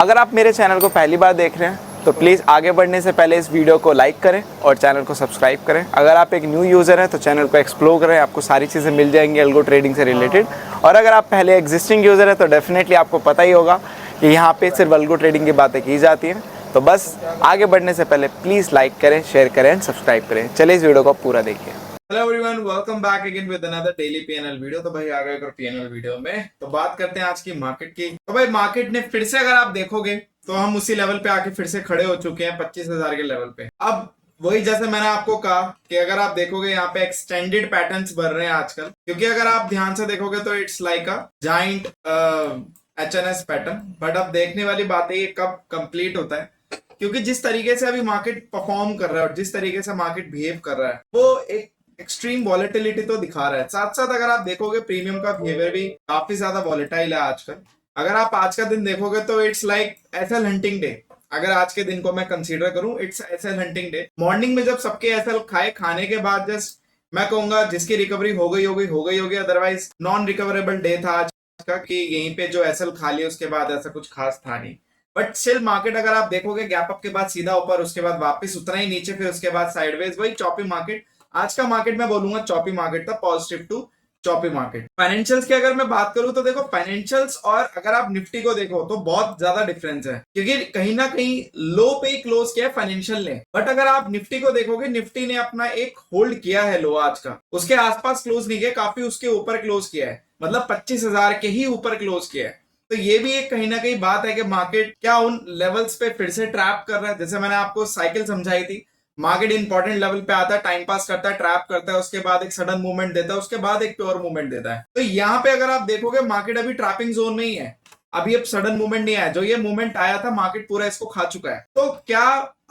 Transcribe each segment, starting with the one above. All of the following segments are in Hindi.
अगर आप मेरे चैनल को पहली बार देख रहे हैं तो प्लीज़ आगे बढ़ने से पहले इस वीडियो को लाइक करें और चैनल को सब्सक्राइब करें। अगर आप एक न्यू यूज़र हैं तो चैनल को एक्सप्लोर करें, आपको सारी चीज़ें मिल जाएंगी अल्गो ट्रेडिंग से रिलेटेड। और अगर आप पहले एग्जिस्टिंग यूज़र हैं तो डेफिनेटली आपको पता ही होगा कि यहाँ पे सिर्फ अल्गो ट्रेडिंग की बातें की जाती हैं। तो बस आगे बढ़ने से पहले प्लीज़ लाइक करें, शेयर करें एंड सब्सक्राइब करें। चलिए इस वीडियो को पूरा देखिए। Hello everyone, welcome back again with another daily PNL video. तो भाई आ गए पीएनएल वीडियो में तो बात करते हैं आज की मार्केट की। तो भाई मार्केट ने फिर से, अगर आप देखोगे तो हम उसी लेवल पे आके फिर से खड़े हो चुके हैं 25,000 के लेवल पे। अब वही जैसे मैंने आपको कहा कि अगर आप देखोगे यहाँ पे एक्सटेंडेड पैटर्न्स बन रहे हैं आजकल, क्योंकि अगर आप ध्यान से देखोगे तो it's like a giant H N S pattern. But अब देखने वाली बात है ये कब कंप्लीट होता है, क्योंकि जिस तरीके से अभी मार्केट परफॉर्म कर रहा है और जिस तरीके से मार्केट बिहेव कर रहा है वो एक एक्सट्रीम वॉलेटिलिटी तो दिखा रहा है। साथ साथ अगर आप देखोगे प्रीमियम का बिहेवियर भी काफी ज्यादा वॉलेटाइल है आजकल। अगर आप आज का दिन देखोगे तो it's like SL hunting day. अगर आज के दिन को मैं कंसीडर करूं, it's SL hunting day. Morning में जब सबके एसएल खाने के बाद जस्ट मैं कहूंगा जिसकी रिकवरी हो गई होगी, अदरवाइज नॉन रिकवरेबल डे था आज का, कि यहीं पे जो एसएल खा लिया उसके बाद ऐसा कुछ खास था नहीं। बट स्टिल मार्केट अगर आप देखोगे गैप अप के बाद सीधा ऊपर, उसके बाद वापस उतना ही नीचे, फिर उसके बाद साइडवेज, वही चॉपी मार्केट। आज का मार्केट मैं बोलूंगा चॉपी मार्केट था, positive to choppy market. Financials की अगर मैं बात करूं तो देखो फाइनेंशियल्स और अगर आप निफ्टी को देखो तो बहुत ज्यादा डिफरेंस है, क्योंकि कहीं ना कहीं लो पे क्लोज किया है फाइनेंशियल ने। बट अगर आप निफ्टी को देखोगे, निफ्टी ने अपना एक होल्ड किया है लो आज का, उसके आसपास क्लोज नहीं किया, काफी उसके ऊपर क्लोज किया है, मतलब 25,000 के ही ऊपर क्लोज किया है। तो ये भी एक कहीं ना कहीं बात है कि मार्केट क्या उन लेवल्स पे फिर से ट्रैप कर रहा है। जैसे मैंने आपको साइकिल समझाई थी, मार्केट इंपॉर्टेंट लेवल पे आता है, टाइम पास करता है, ट्रैप करता है, उसके बाद एक सडन मूवमेंट देता है, उसके बाद एक प्योर मूवमेंट देता है। तो यहाँ पे अगर आप देखोगे मार्केट अभी ट्रैपिंग जोन में ही है, अभी अब सडन मूवमेंट नहीं आया। जो ये मूवमेंट आया था मार्केट पूरा इसको खा चुका है। तो क्या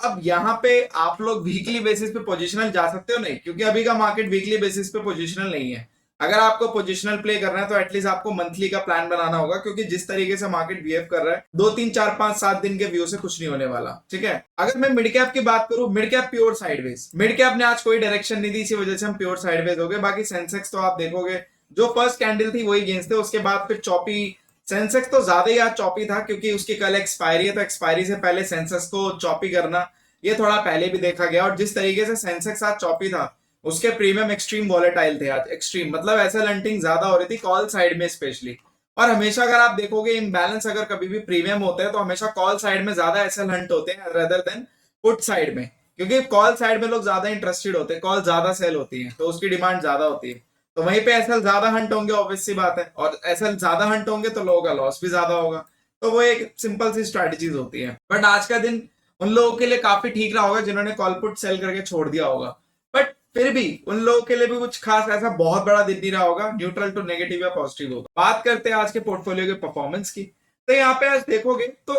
अब यहाँ पे आप लोग वीकली बेसिस पे पोजिशनल जा सकते हो? नहीं, क्योंकि अभी का मार्केट वीकली बेसिस पे पोजिशनल नहीं है। अगर आपको पोजिशनल प्ले करना है तो एटलीस्ट आपको मंथली का प्लान बनाना होगा, क्योंकि जिस तरीके से मार्केट बिहेव कर रहा है 2 3 4 5 7 दिन के व्यू से कुछ नहीं होने वाला। ठीक है, अगर मैं मिड कैप की बात करूं, mid cap pure sideways, mid cap ने आज कोई डायरेक्शन नहीं दी, इसी वजह से हम प्योर साइडवेज हो गए। बाकी सेंसेक्स तो आप देखोगे जो फर्स्ट कैंडल थी वही गेंस थे, उसके बाद फिर चॉपी। सेंसेक्स तो ज्यादा ही आज चॉपी था, क्योंकि उसकी कल एक्सपायरी है, तो एक्सपायरी से पहले सेंसेक्स को चॉपी करना ये थोड़ा पहले भी देखा गया। और जिस तरीके से सेंसेक्स आज चॉपी था, उसके प्रीमियम एक्सट्रीम वॉलेटाइल थे आज, एक्सट्रीम मतलब एसएल हंटिंग ज्यादा हो रही थी कॉल साइड में स्पेशली। और हमेशा अगर आप देखोगे इम्बैलेंस अगर कभी भी प्रीमियम होते हैं तो हमेशा कॉल साइड में ज्यादा एसएल हंट होते हैं रेदर देन पुट साइड में, क्योंकि कॉल साइड में लोग ज्यादा इंटरेस्टेड होते हैं, कॉल ज्यादा सेल होती है तो उसकी डिमांड ज्यादा होती है। तो वहीं पे एसएल ज्यादा हंट होंगे, ऑब्वियस सी बात है, और एसएल ज्यादा हंट होंगे तो लोगों का लॉस भी ज्यादा होगा। तो वो एक सिंपल सी स्ट्रेटेजीज होती है। बट आज का दिन उन लोगों के लिए काफी ठीक रहा होगा जिन्होंने कॉल पुट सेल करके छोड़ दिया होगा। बट फिर भी उन लोगों के लिए भी कुछ खास ऐसा बहुत बड़ा दिन नहीं रहा होगा, न्यूट्रल टू नेगेटिव या पॉजिटिव होगा। बात करते हैं आज के पोर्टफोलियो के परफॉर्मेंस की। तो यहाँ पे आज देखोगे तो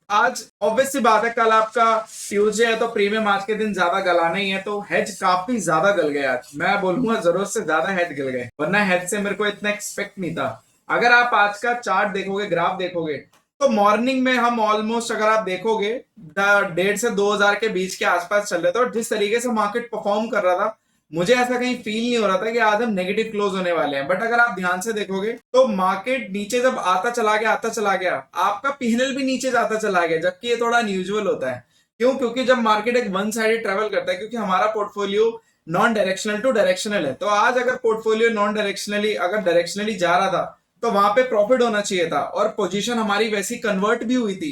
आज ऑब्वियस सी बात है, कल आपका ट्यूसडे है तो प्रीमियम आज के दिन ज्यादा गलाना ही है, तो हेज काफी ज्यादा गल गए आज। मैं बोलूंगा जरूरत से ज्यादा हेज गल गए, वरना हेज से मेरे को इतना एक्सपेक्ट नहीं था। अगर आप आज का चार्ट देखोगे, ग्राफ देखोगे, तो मॉर्निंग में हम ऑलमोस्ट अगर आप देखोगे 1,500 से 2,000 के बीच के आसपास चल रहे थे। और जिस तरीके से मार्केट परफॉर्म कर रहा था, मुझे ऐसा कहीं फील नहीं हो रहा था कि आज हम नेगेटिव क्लोज होने वाले हैं। बट अगर आप ध्यान से देखोगे तो मार्केट नीचे जब आता चला गया, आपका पीएनएल भी नीचे जाता चला गया, जबकि ये थोड़ा अनयूजुअल होता है। क्यों? क्योंकि जब मार्केट एक वन साइडेड ट्रेवल करता है, क्योंकि हमारा portfolio non directional to directional है, तो आज अगर पोर्टफोलियो नॉन डायरेक्शनली अगर डायरेक्शनली जा रहा था तो वहां पे प्रॉफिट होना चाहिए था, और पोजीशन हमारी वैसी कन्वर्ट भी हुई थी।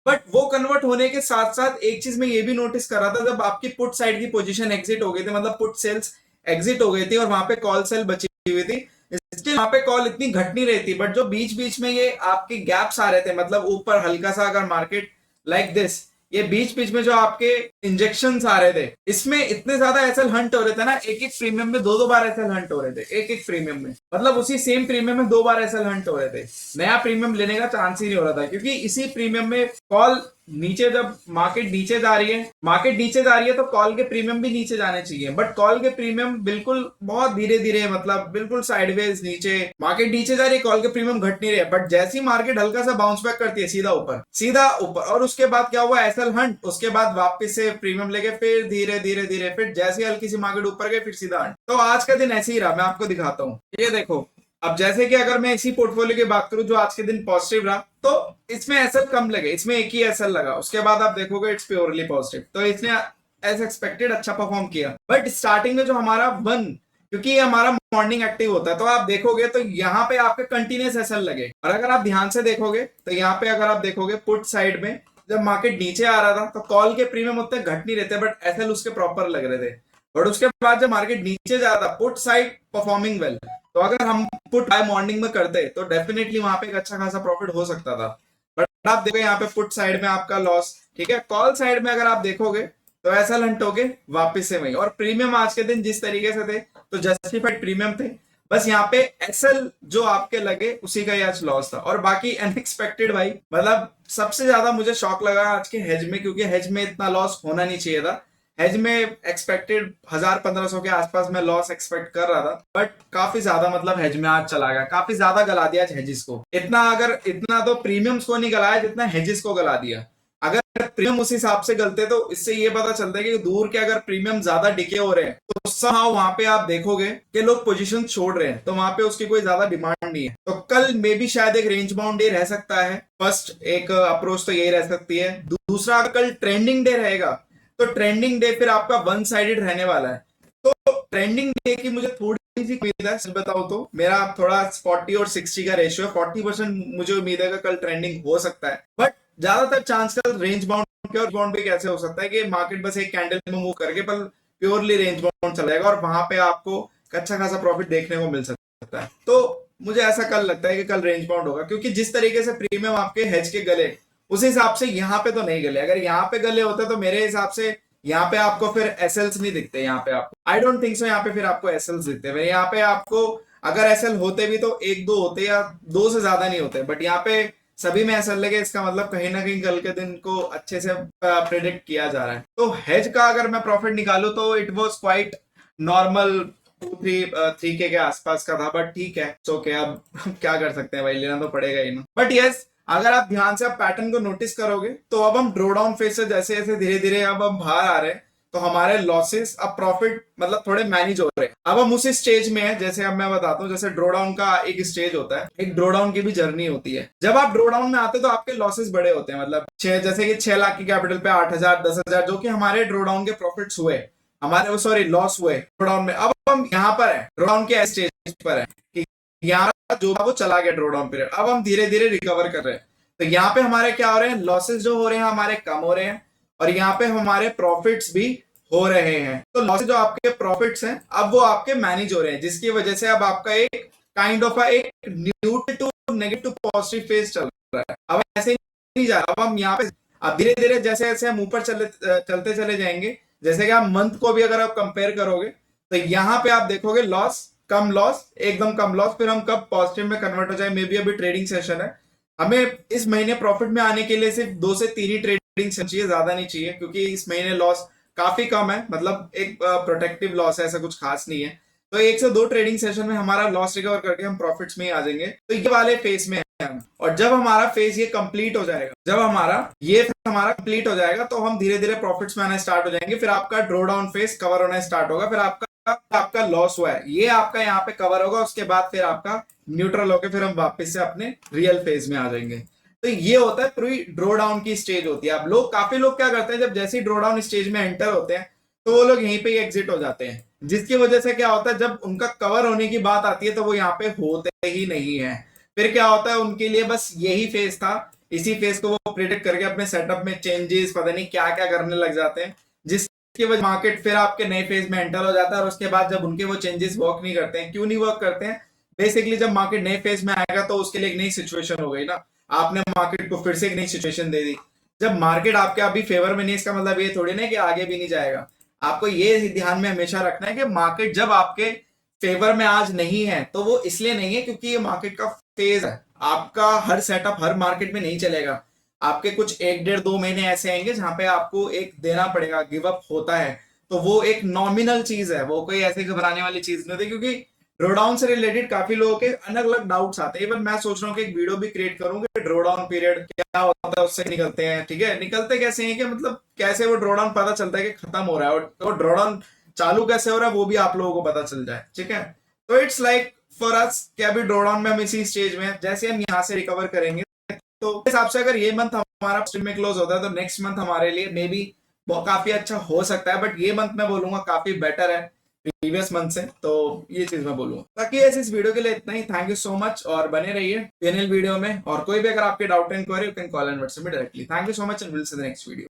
बट वो कन्वर्ट होने के साथ साथ एक चीज मैं ये भी नोटिस कर रहा था, जब आपकी पुट साइड की पोजीशन एग्जिट हो गई थी, मतलब पुट सेल्स एग्जिट हो गई थी और वहां पे कॉल सेल बची हुई थी, इसलिए वहां पे कॉल इतनी घट नहीं रही थी। बट जो बीच बीच में ये आपके गैप्स आ रहे थे, मतलब ऊपर हल्का सा अगर मार्केट लाइक दिस, ये बीच बीच में जो आपके इंजेक्शंस आ रहे थे, इसमें इतने ज्यादा एसएल हंट हो रहे थे ना, एक एक प्रीमियम में 2 2 बार एसएल हंट हो रहे थे, एक एक प्रीमियम में, मतलब उसी सेम प्रीमियम में 2 बार एसएल हंट हो रहे थे। नया प्रीमियम लेने का चांस ही नहीं हो रहा था, क्योंकि इसी प्रीमियम में कॉल नीचे, जब मार्केट नीचे जा रही है तो कॉल के प्रीमियम भी नीचे जाने चाहिए। बट कॉल के प्रीमियम बिल्कुल बहुत धीरे धीरे, मतलब बिल्कुल साइडवेज नीचे, मार्केट नीचे जा रही है, कॉल के प्रीमियम घट नहीं रहे। बट जैसी मार्केट हल्का सा बाउंस बैक करती है, सीधा ऊपर, और उसके बाद क्या हुआ, एसएल हंट, उसके बाद वापस से प्रीमियम लेके फिर धीरे धीरे फिर जैसी हल्की सी मार्केट ऊपर गई फिर सीधा हंट। तो आज का दिन ऐसे ही रहा, मैं आपको दिखाता हूँ। ये देखो, अब जैसे कि अगर मैं इसी पोर्टफोलियो की बात करूं जो आज के दिन पॉजिटिव रहा, तो इसमें एसएल कम लगे, इसमें एक ही एसएल लगा, उसके बाद आप देखोगे इट्स प्योरली पॉजिटिव। तो इसने एज एक्सपेक्टेड अच्छा परफॉर्म किया। बट स्टार्टिंग में जो हमारा वन, क्योंकि ये हमारा मॉर्निंग एक्टिव होता है, तो आप देखोगे तो यहाँ पे आपके कंटिन्यूस एसएल लगे। और अगर आप ध्यान से देखोगे तो यहाँ पे अगर आप देखोगे पुट साइड में जब मार्केट नीचे आ रहा था तो कॉल के प्रीमियम उतने घट नहीं रहते, बट एसएल उसके प्रॉपर लग रहे थे। बट उसके बाद जब मार्केट नीचे जा रहा था, पुट साइड परफॉर्मिंग वेल, तो अगर हम पुट बाय मॉर्निंग में करते तो डेफिनेटली वहां पे एक अच्छा खासा प्रॉफिट हो सकता था। बट आप देखो यहाँ पे पुट साइड में आपका लॉस, ठीक है। कॉल साइड में अगर आप देखोगे तो ऐसा लंटोगे वापस से वही, और प्रीमियम आज के दिन जिस तरीके से थे तो जस्टिफाइड प्रीमियम थे। बस यहाँ पे एसएल जो आपके लगे उसी का आज लॉस था। और बाकी अनएक्सपेक्टेड भाई, मतलब सबसे ज्यादा मुझे शॉक लगा आज के हेज में, क्योंकि हेज में इतना लॉस होना नहीं चाहिए था। हेज में एक्सपेक्टेड 1000-1500 के आसपास में लॉस एक्सपेक्ट कर रहा था, बट काफी ज्यादा मतलब हेज में आज चला गया, काफी ज्यादा गला दिया आज हेजिस को। इतना तो प्रीमियम्स को नहीं गलाया जितना हेजिस को गला दिया। अगर प्रीमियम उस हिसाब से गलते तो इससे ये पता चलता है कि दूर के अगर प्रीमियम ज्यादा डिके हो रहे हैं तो somehow वहां पे आप देखोगे कि लोग पोजीशन छोड़ रहे हैं, तो वहां पे उसकी कोई ज्यादा डिमांड नहीं है। तो कल मे भी शायद एक रेंज बाउंड डे रह सकता है। फर्स्ट एक अप्रोच तो यही रह सकती है। दूसरा, कल ट्रेंडिंग डे रहेगा तो ट्रेंडिंग डे फिर आपका वन साइडेड रहने वाला है। तो ट्रेंडिंग डे की मुझे थोड़ी सी उम्मीद है, सच बताऊं तो मेरा थोड़ा 40 और 60 का रेशियो है। 40% मुझे उम्मीद है कि कल ट्रेंडिंग हो सकता है, बट ज्यादातर चांस कल रेंज बाउंड के। और बाउंड भी कैसे हो सकता है कि मार्केट बस एक कैंडल में मूव करके पर प्योरली रेंज बाउंड चला जाएगा और वहां पे आपको अच्छा खासा प्रॉफिट देखने को मिल सकता है। तो मुझे ऐसा कल लगता है कि कल रेंज बाउंड होगा, क्योंकि जिस तरीके से प्रीमियम आपके हेज के गले उस हिसाब से यहाँ पे तो नहीं गले। अगर यहाँ पे गले होते तो मेरे हिसाब से यहाँ पे आपको फिर एसएल्स नहीं दिखते। यहाँ पे आपको आई डोंट थिंक सो यहाँ पे फिर आपको एसएल्स दिखते हैं। यहाँ पे आपको अगर एसएल होते भी तो एक दो होते या दो से ज्यादा नहीं होते, बट यहाँ पे सभी में एसएल लगे। इसका मतलब कहीं ना कहीं कल के दिन को अच्छे से प्रेडिक्ट किया जा रहा है। तो हेज का अगर मैं प्रॉफिट निकालू तो it was quite normal 3K के आसपास का था, बट ठीक है, सो क्या अब क्या कर सकते हैं भाई, लेना तो पड़ेगा ही ना। बट यस, अगर आप ध्यान से पैटर्न को नोटिस करोगे तो अब हम ड्रो डाउन फेज से जैसे जैसे धीरे धीरे अब हम बाहर आ रहे हैं, तो हमारे लॉसेस अब प्रॉफिट मतलब थोड़े मैनेज हो रहे हैं। अब हम उसी स्टेज में है, जैसे अब मैं बताता हूँ, जैसे ड्रो डाउन का एक स्टेज होता है, एक ड्रो डाउन की भी जर्नी होती है। जब आप ड्रो डाउन में आते हैं तो आपके लॉसेस बड़े होते हैं, मतलब जैसे कि 6 लाख की कैपिटल पे 8000 10,000 जो कि हमारे ड्रो डाउन के प्रॉफिट्स हुए, हमारे सॉरी लॉस हुए ड्रो डाउन में। अब हम यहाँ पर है, ड्रो डाउन के स्टेज पर है कि यहाँ जो वो चला गया ड्रो डाउन पीरियड, अब हम धीरे धीरे रिकवर कर रहे हैं। तो यहाँ पे हमारे क्या हो रहे हैं, लॉसेस जो हो रहे हैं हमारे कम हो रहे हैं, और यहाँ पे हमारे प्रॉफिट्स भी हो रहे हैं। तो लॉसेस जो आपके प्रॉफिट्स हैं अब वो आपके मैनेज हो रहे हैं, जिसकी वजह से अब आपका एक काइंड ऑफ एक neutral to negative positive phase चल रहा है। अब ऐसे नहीं जा रहा, अब हम यहाँ पे अब धीरे धीरे जैसे जैसे हम ऊपर चलते चले जाएंगे, जैसे कि आप मंथ को भी अगर आप कंपेयर करोगे तो यहाँ पे आप देखोगे लॉस, कम लॉस, एकदम कम लॉस, फिर हम कब पॉजिटिव में कन्वर्ट हो जाए। मे बी अभी ट्रेडिंग सेशन है, हमें इस महीने प्रॉफिट में आने के लिए सिर्फ 2 से 3 ही ट्रेडिंग सेशन चाहिए, ज्यादा नहीं चाहिए, क्योंकि इस महीने लॉस काफी कम है, मतलब एक प्रोटेक्टिव लॉस है, ऐसा कुछ खास नहीं है। तो 1 से 2 ट्रेडिंग सेशन में हमारा लॉस रिकवर करके हम प्रॉफिट्स में ही आ जाएंगे। तो ये वाले फेज में है हम, और जब हमारा फेज ये कंप्लीट हो जाएगा, जब हमारा कंप्लीट हो जाएगा तो हम धीरे धीरे प्रॉफिट्स में आना स्टार्ट हो जाएंगे। फिर आपका ड्रो डाउन फेज कवर होना स्टार्ट होगा, फिर आपका लॉस हुआ है ये आपका यहाँ पे कवर होगा, उसके बाद फिर आपका न्यूट्रल होकर फिर हम वापस से अपने रियल फेज में आ जाएंगे। तो ये होता है पूरी ड्रो डाउन की स्टेज होती है। अब काफी लोग क्या करते हैं, जब जैसे ही ड्रो डाउन स्टेज में एंटर होते हैं तो वो लोग यहीं पे ही एग्जिट हो जाते हैं, जिसकी वजह से क्या होता है, जब उनका कवर होने की बात आती है तो वो यहाँ पे होते ही नहीं है। फिर क्या होता है, उनके लिए बस यही फेज था, इसी फेज को वो प्रेडिक्ट करके अपने सेटअप में चेंजेस पता नहीं क्या क्या करने लग जाते हैं, जिसकी वजह मार्केट फिर आपके नए फेज में एंटर हो जाता है। और उसके बाद जब उनके वो चेंजेस वर्क नहीं करते हैं, क्यों नहीं वर्क करते हैं, बेसिकली जब मार्केट नए फेज में आएगा तो उसके लिए एक नई सिचुएशन हो गई ना, आपने मार्केट को फिर से एक नई सिचुएशन दे दी। जब मार्केट आपके अभी फेवर में नहीं, इसका मतलब ये थोड़ी ना कि आगे भी नहीं जाएगा। आपको ये ध्यान में हमेशा रखना है कि मार्केट जब आपके फेवर में आज नहीं है तो वो इसलिए नहीं है क्योंकि ये मार्केट का फेज है। आपका हर सेटअप हर मार्केट में नहीं चलेगा, आपके कुछ 1-1.5-2 महीने ऐसे आएंगे जहां पे आपको एक देना पड़ेगा, गिव अप होता है, तो वो एक नॉमिनल चीज है, वो कोई ऐसे घबराने वाली चीज नहीं होती। क्योंकि ड्रो डाउन से रिलेटेड काफी लोगों के अलग अलग डाउट्स आते हैं। इवन मैं सोच रहा हूँ कि एक वीडियो भी क्रिएट करूँ कि ड्रो डाउन पीरियड क्या होता है, उससे निकलते हैं, ठीक है, निकलते कैसे हैं, कि मतलब कैसे वो ड्रो डाउन पता चलता है कि खत्म हो रहा है, और ड्रो डाउन चालू कैसे हो रहा है वो भी आप लोगों को पता चल जाए, ठीक है। तो इट्स लाइक फॉर अस कि अभी ड्रॉडाउन में हम इसी स्टेज में हैं। जैसे हम यहाँ से रिकवर करेंगे तो इस हिसाब से अगर ये मंथ हमारा स्ट्रीम में क्लोज होता है तो नेक्स्ट मंथ हमारे लिए मे बी काफी अच्छा हो सकता है, बट ये मंथ मैं बोलूंगा काफी बेटर है प्रीवियस मंथ से, तो ये चीज मैं बोलूंगा। बाकी ऐसे इस वीडियो के लिए इतना ही। थैंक यू सो मच और बने रहिए पीएनएल वीडियो में। और कोई भी अगर आपके doubt inquiry you can call and WhatsApp me directly. Thank you so much and will see the next video.